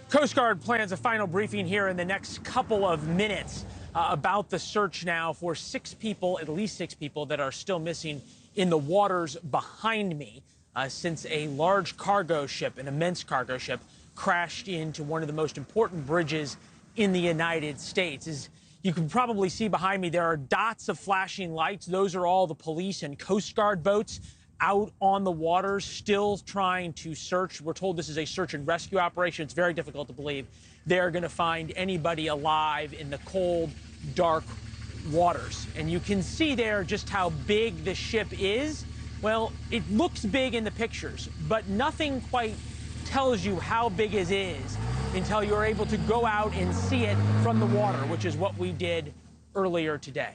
Coast Guard plans a final briefing here in the next couple of minutes about the search now for at least six people that are still missing in the waters behind me since a large cargo ship, an immense cargo ship, crashed into one of the most important bridges in the United States. As you can probably see behind me, there are dots of flashing lights. Those are all the police and Coast Guard boats out on the waters, still trying to search. We're told this is a search and rescue operation. It's very difficult to believe they're going to find anybody alive in the cold, dark waters. And you can see there just how big the ship is. Well, it looks big in the pictures, but nothing quite tells you how big it is until you're able to go out and see it from the water, which is what we did earlier today.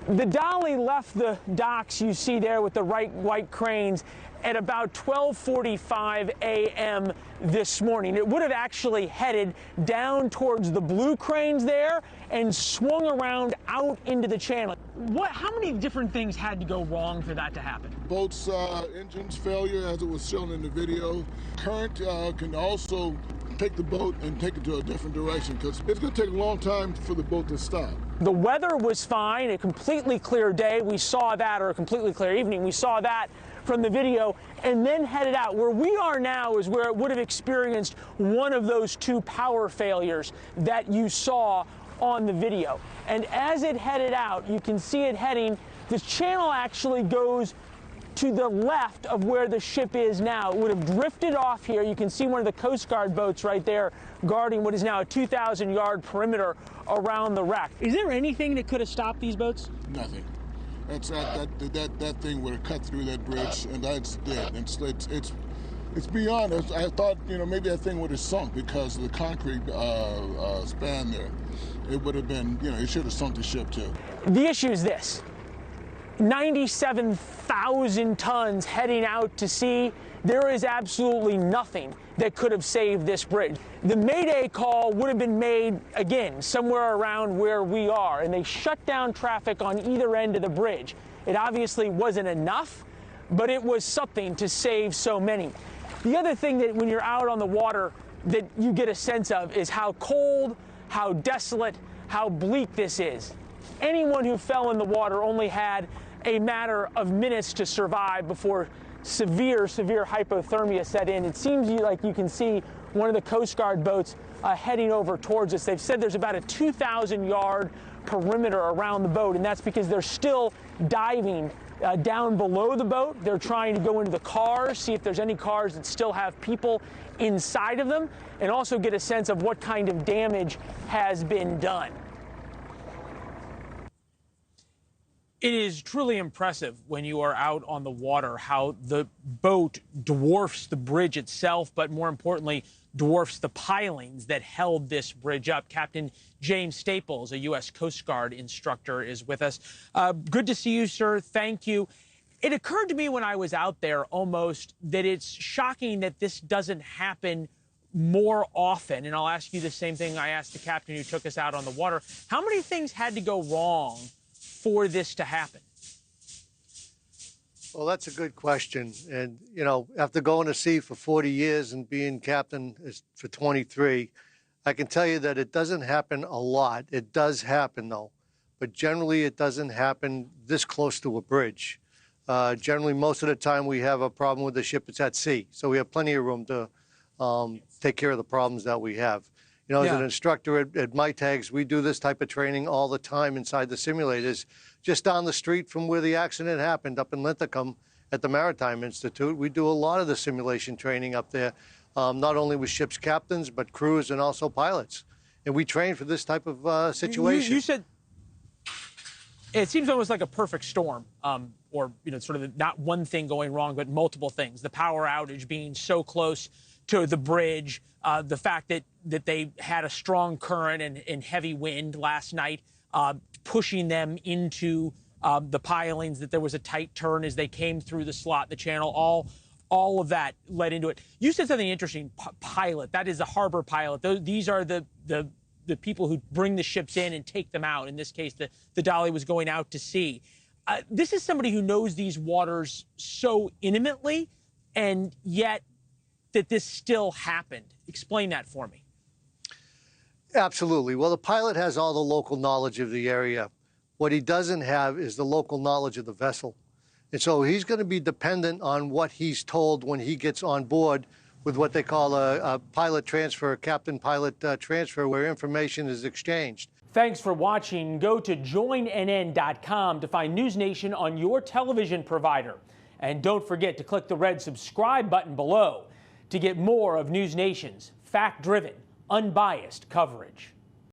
The Dolly left the docks you see there with the white cranes at about 12:45 a.m. this morning. It would have actually headed down towards the blue cranes there and swung around out into the channel. How many different things had to go wrong for that to happen? Boat's engine's failure, as it was shown in the video. Current can also take the boat and take it to a different direction, because it's going to take a long time for the boat to stop. The weather was fine, a completely clear day. We saw that, or a completely clear evening. We saw that from the video, and then headed out. Where we are now is where it would have experienced one of those two power failures that you saw on the video. And as it headed out, you can see it heading. The channel actually goes to the left of where the ship is now. It would have drifted off here. You can see one of the Coast Guard boats right there guarding what is now a 2,000-yard perimeter around the wreck. Is there anything that could have stopped these boats? Nothing. That thing would have cut through that bridge, and that's dead. It's beyond. I thought, maybe that thing would have sunk because of the concrete span there. It would have been, it should have sunk the ship too. The issue is this: 97,000 tons heading out to sea. There is absolutely nothing that could have saved this bridge. The Mayday call would have been made, again, somewhere around where we are, and they shut down traffic on either end of the bridge. It obviously wasn't enough, but it was something to save so many. The other thing that when you're out on the water that you get a sense of is how cold, how desolate, how bleak this is. Anyone who fell in the water only had a matter of minutes to survive before severe hypothermia set in. It seems like you can see one of the Coast Guard boats heading over towards us. They've said there's about a 2,000-yard perimeter around the boat, and that's because they're still diving down below the boat. They're trying to go into the cars, see if there's any cars that still have people inside of them, and also get a sense of what kind of damage has been done. It is truly impressive when you are out on the water how the boat dwarfs the bridge itself, but more importantly, dwarfs the pilings that held this bridge up. Captain James Staples, a U.S. Coast Guard instructor, is with us. Good to see you, sir. Thank you. It occurred to me when I was out there almost that it's shocking that this doesn't happen more often. And I'll ask you the same thing I asked the captain who took us out on the water. How many things had to go wrong for this to happen? Well, that's a good question. And, after going to sea for 40 years and being captain for 23, I can tell you that it doesn't happen a lot. It does happen, though. But generally, it doesn't happen this close to a bridge. Generally, most of the time, we have a problem with the ship that's at sea. So we have plenty of room to take care of the problems that we have. As an instructor at my tags, we do this type of training all the time inside the simulators. Just down the street from where the accident happened, up in Linthicum at the Maritime Institute, we do a lot of the simulation training up there, not only with ship's captains, but crews and also pilots. And we train for this type of situation. You said it seems almost like a perfect storm, or sort of not one thing going wrong, but multiple things. The power outage being so close to the bridge, the fact that they had a strong current and heavy wind last night, pushing them into the pilings, that there was a tight turn as they came through the slot, the channel, all of that led into it. You said something interesting, pilot. That is a harbor pilot. These are the people who bring the ships in and take them out. In this case, the Dolly was going out to sea. This is somebody who knows these waters so intimately, and yet that this still happened. Explain that for me. Absolutely. Well, the pilot has all the local knowledge of the area. What he doesn't have is the local knowledge of the vessel. And so he's going to be dependent on what he's told when he gets on board with what they call a pilot transfer, captain-pilot transfer, where information is exchanged. Thanks for watching. Go to joinnn.com to find NewsNation on your television provider. And don't forget to click the red subscribe button below to get more of NewsNation's fact-driven, unbiased coverage.